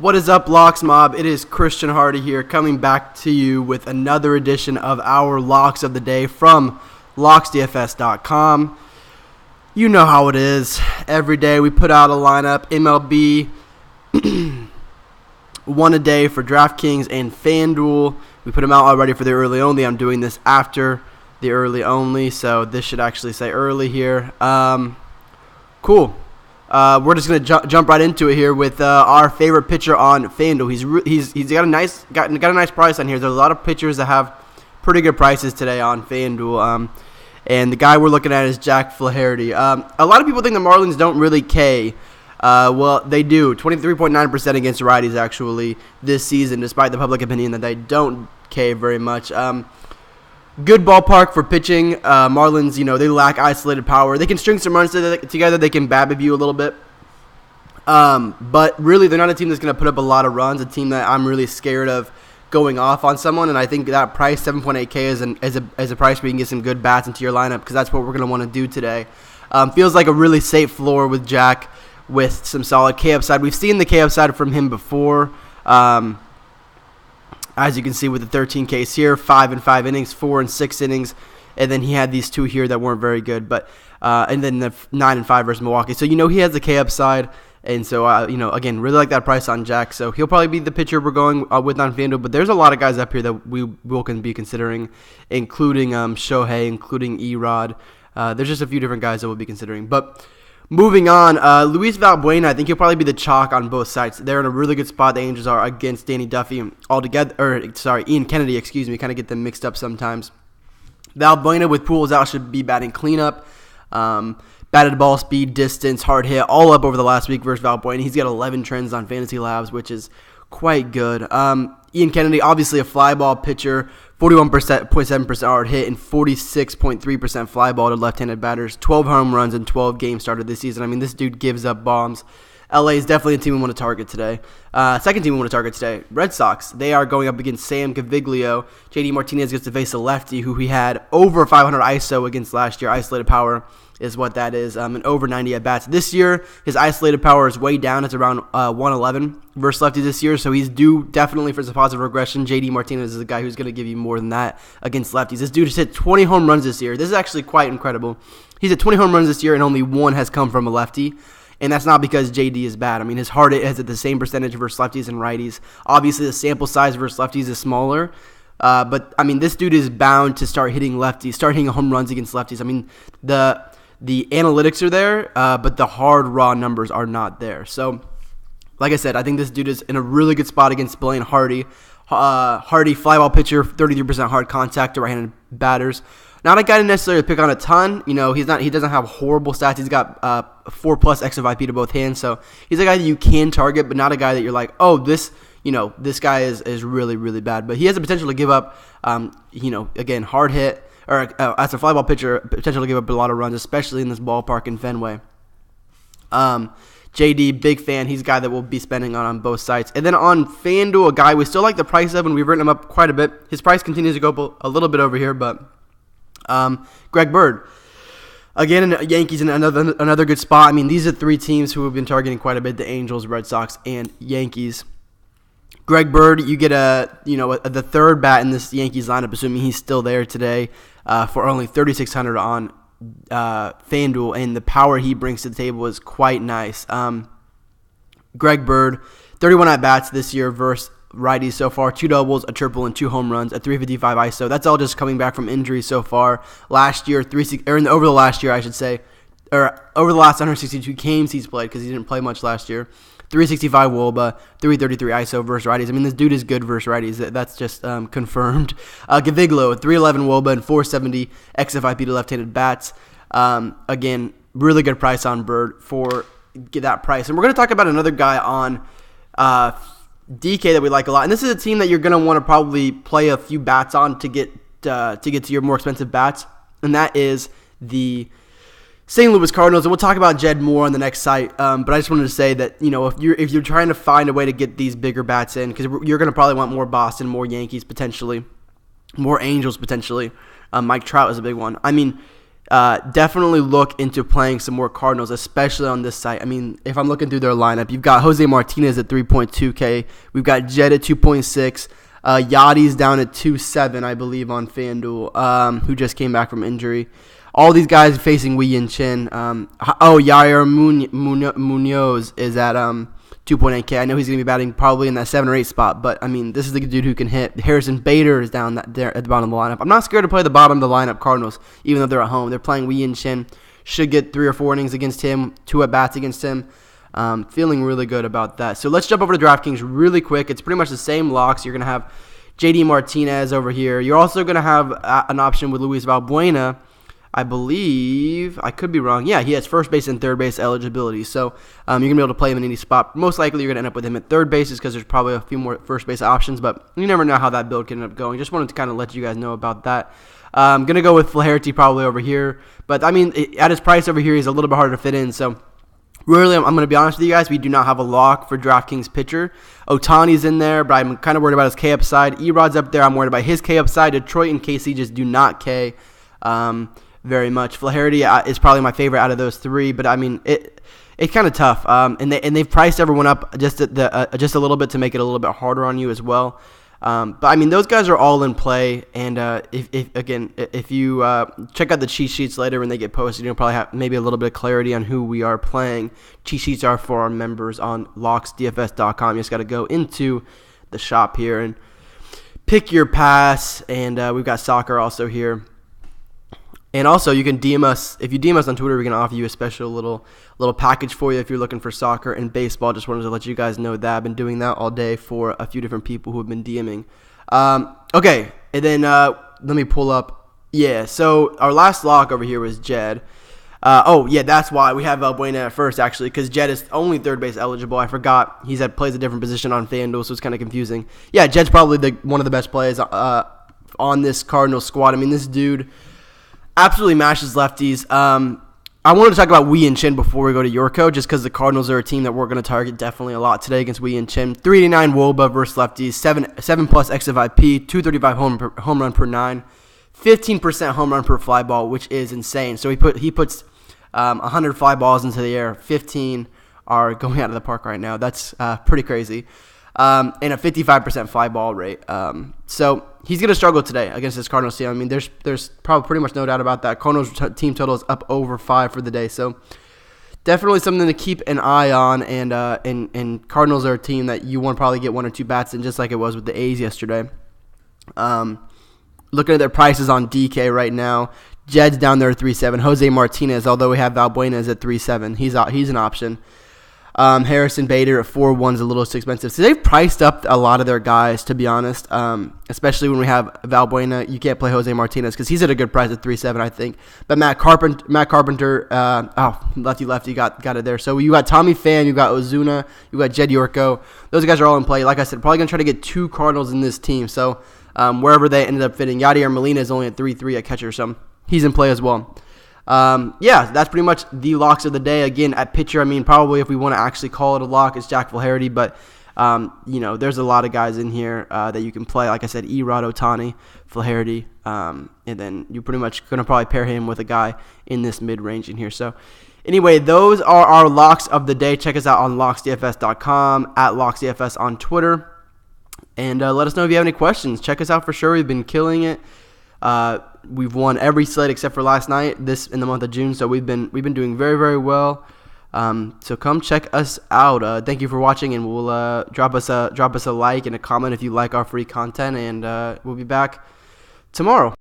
What is up, Locks Mob? It is Christian Hardy here, coming back to you with another edition of our Locks of the Day from LocksDFS.com. You know how it is. Every day we put out a lineup. MLB, one a day for DraftKings and FanDuel. We put them out already for the early only. I'm doing this after the early only, so this should actually say early here. Cool. We're just gonna jump right into it here with our favorite pitcher on FanDuel. He's got a nice price on here. There's a lot of pitchers that have pretty good prices today on FanDuel. And the guy we're looking at is Jack Flaherty. A lot of people think the Marlins don't really K. Well, they do. 23.9% against righties actually this season, despite the public opinion that they don't K very much. Good ballpark for pitching. Marlins, they lack isolated power. They can string some runs together. They can BABIP you a little bit. But really, they're not a team that's going to put up a lot of runs, a team that I'm really scared of going off on someone. And I think that price, 7.8K, is a price where you can get some good bats into your lineup, because that's what we're going to want to do today. Feels like a really safe floor with Jack with some solid K upside. We've seen the K upside from him before. As you can see with the 13 Ks here, 5 and 5 innings, 4 and 6 innings, and then he had these two here that weren't very good, but and then the 9 and 5 versus Milwaukee. So he has the K upside, and so again, really like that price on Jack. So he'll probably be the pitcher we're going with on FanDuel. But there's a lot of guys up here that we will be considering, including Shohei, including Erod. There's just a few different guys that we'll be considering, but. Moving on, Luis Valbuena, I think he'll probably be the chalk on both sides. They're in a really good spot. The Angels are against Ian Kennedy, kind of get them mixed up sometimes. Valbuena with Pujols out should be batting cleanup. Batted ball speed, distance, hard hit, all up over the last week versus Valbuena. He's got 11 trends on Fantasy Labs, which is quite good. Ian Kennedy, obviously a fly ball pitcher, 41.7% hard hit and 46.3% fly ball to left-handed batters. 12 home runs in 12 games started this season. I mean, this dude gives up bombs. LA is definitely a team we want to target today. Second team we want to target today, Red Sox. They are going up against Sam Caviglio. JD Martinez gets to face a lefty who he had over 500 ISO against last year. Isolated power is what that is, and over 90 at-bats. This year, his isolated power is way down. It's around 111 versus lefty this year, so he's due definitely for some positive regression. JD Martinez is a guy who's going to give you more than that against lefties. This dude has hit 20 home runs this year. This is actually quite incredible. He's hit 20 home runs this year, and only one has come from a lefty. And that's not because JD is bad. I mean, his hard hit is at the same percentage versus lefties and righties. Obviously, the sample size versus lefties is smaller. But, I mean, this dude is bound to start hitting lefties, start hitting home runs against lefties. I mean, the analytics are there, but the hard, raw numbers are not there. So, like I said, I think this dude is in a really good spot against Blaine Hardy. Hardy, fly ball pitcher, 33% hard contact to right-handed batters. Not a guy to necessarily pick on a ton. He doesn't have horrible stats. He's got 4+ XFIP to both hands. So he's a guy that you can target, but not a guy that you're like, oh, this guy is really, really bad. But he has the potential to give up, again, hard hit, or as a fly ball pitcher, potential to give up a lot of runs, especially in this ballpark in Fenway. JD, big fan. He's a guy that we'll be spending on both sides. And then on FanDuel, a guy we still like the price of, and we've written him up quite a bit. His price continues to go up a little bit over here, but Greg Bird. Again, Yankees in another good spot. I mean, these are three teams who have been targeting quite a bit: the Angels, Red Sox, and Yankees. Greg Bird, you get the third bat in this Yankees lineup, assuming he's still there today, for only $3,600 on FanDuel, and the power he brings to the table is quite nice. Greg Bird, 31 at-bats this year versus righties so far, 2 doubles, a triple, and 2 home runs, a 355 ISO. That's all just coming back from injuries so far. Over the last year, I should say, or over the last 162 games he's played, because he didn't play much last year. 365 WOBA, 333 ISO versus righties. I mean, this dude is good versus righties. That's just confirmed. Caviglio, 311 WOBA and 470 XFIP to left-handed bats. Again, really good price on Bird for that price. And we're going to talk about another guy on DK that we like a lot. And this is a team that you're going to want to probably play a few bats on to get to your more expensive bats. And that is the St. Louis Cardinals, and we'll talk about Jed more on the next site. But I just wanted to say that if you're trying to find a way to get these bigger bats in, because you're going to probably want more Boston, more Yankees potentially, more Angels potentially. Mike Trout is a big one. I mean, definitely look into playing some more Cardinals, especially on this site. I mean, if I'm looking through their lineup, you've got Jose Martinez at 3.2K. We've got Jed at 2.6. Yachty's down at 2.7, I believe, on FanDuel, who just came back from injury. All these guys facing Wei Yin Chen. Yair Munoz is at 2.8K. I know he's going to be batting probably in that 7 or 8 spot, but, I mean, this is the dude who can hit. Harrison Bader is down there at the bottom of the lineup. I'm not scared to play the bottom of the lineup Cardinals, even though they're at home. They're playing Wei Yin Chen. Should get 3 or 4 innings against him, 2 at-bats against him. Feeling really good about that. So let's jump over to DraftKings really quick. It's pretty much the same locks. You're going to have JD Martinez over here. You're also going to have an option with Luis Valbuena. I believe, I could be wrong. Yeah, he has first base and third base eligibility. So you're going to be able to play him in any spot. Most likely you're going to end up with him at third base because there's probably a few more first base options. But you never know how that build can end up going. Just wanted to kind of let you guys know about that. I'm going to go with Flaherty probably over here. But, I mean, at his price over here, he's a little bit harder to fit in. So really, I'm going to be honest with you guys. We do not have a lock for DraftKings pitcher. Ohtani's in there, but I'm kind of worried about his K upside. Erod's up there. I'm worried about his K upside. Detroit and KC just do not K very much. Flaherty is probably my favorite out of those 3, but I mean it's kind of tough. And they've priced everyone up just a little bit to make it a little bit harder on you as well. But I mean those guys are all in play. And if you check out the cheat sheets later when they get posted, you'll probably have maybe a little bit of clarity on who we are playing. Cheat sheets are for our members on locksdfs.com. You just got to go into the shop here and pick your pass. And we've got soccer also here. And also, you can DM us. If you DM us on Twitter, we can offer you a special little package for you if you're looking for soccer and baseball. Just wanted to let you guys know that. I've been doing that all day for a few different people who have been DMing. Okay, and then let me pull up. Yeah, so our last lock over here was Jed. That's why we have Valbuena at first, actually, because Jed is only third base eligible. I forgot plays a different position on FanDuel, so it's kind of confusing. Yeah, Jed's probably one of the best plays on this Cardinals squad. I mean, this dude absolutely mashes lefties. I wanted to talk about Wei Yin Chen before we go to Yorko, just because the Cardinals are a team that we're going to target definitely a lot today against Wei Yin Chen. 389 WOBA versus lefties, 7 plus XFIP, 235 home run per 9, 15% home run per fly ball, which is insane. So he puts 100 fly balls into the air, 15 are going out of the park right now. That's pretty crazy. And a 55% fly ball rate. So he's going to struggle today against this Cardinals team. I mean, there's probably pretty much no doubt about that. Cardinals team total is up over 5 for the day. So definitely something to keep an eye on. And Cardinals are a team that you want to probably get 1 or 2 bats in, just like it was with the A's yesterday. Looking at their prices on DK right now, Jed's down there at 3.7. Jose Martinez, although we have Valbuena, is at 3.7. He's an option. Harrison Bader at 4.1 is a little too expensive. So they've priced up a lot of their guys, to be honest, especially when we have Valbuena. You can't play Jose Martinez because he's at a good price at 3.7, I think. But Matt Carpenter, lefty got it there. So you got Tommy Pham, you got Ozuna, you got Jed Yorko. Those guys are all in play. Like I said, probably going to try to get 2 Cardinals in this team. So wherever they ended up fitting, Yadier Molina is only at 3.3 at catcher, so he's in play as well. That's pretty much the locks of the day. Again, at pitcher, I mean, probably if we want to actually call it a lock, it's Jack Flaherty, but there's a lot of guys in here that you can play. Like I said, Erod, Ohtani, Flaherty, and then you're pretty much going to probably pair him with a guy in this mid-range in here. So anyway, those are our locks of the day. Check us out on locksdfs.com, at locksdfs on Twitter, and let us know if you have any questions. Check us out for sure. We've been killing it. We've won every slate except for last night, this in the month of June. So we've been doing very, very well. So come check us out. Thank you for watching, and we'll drop us a like and a comment if you like our free content, and we'll be back tomorrow.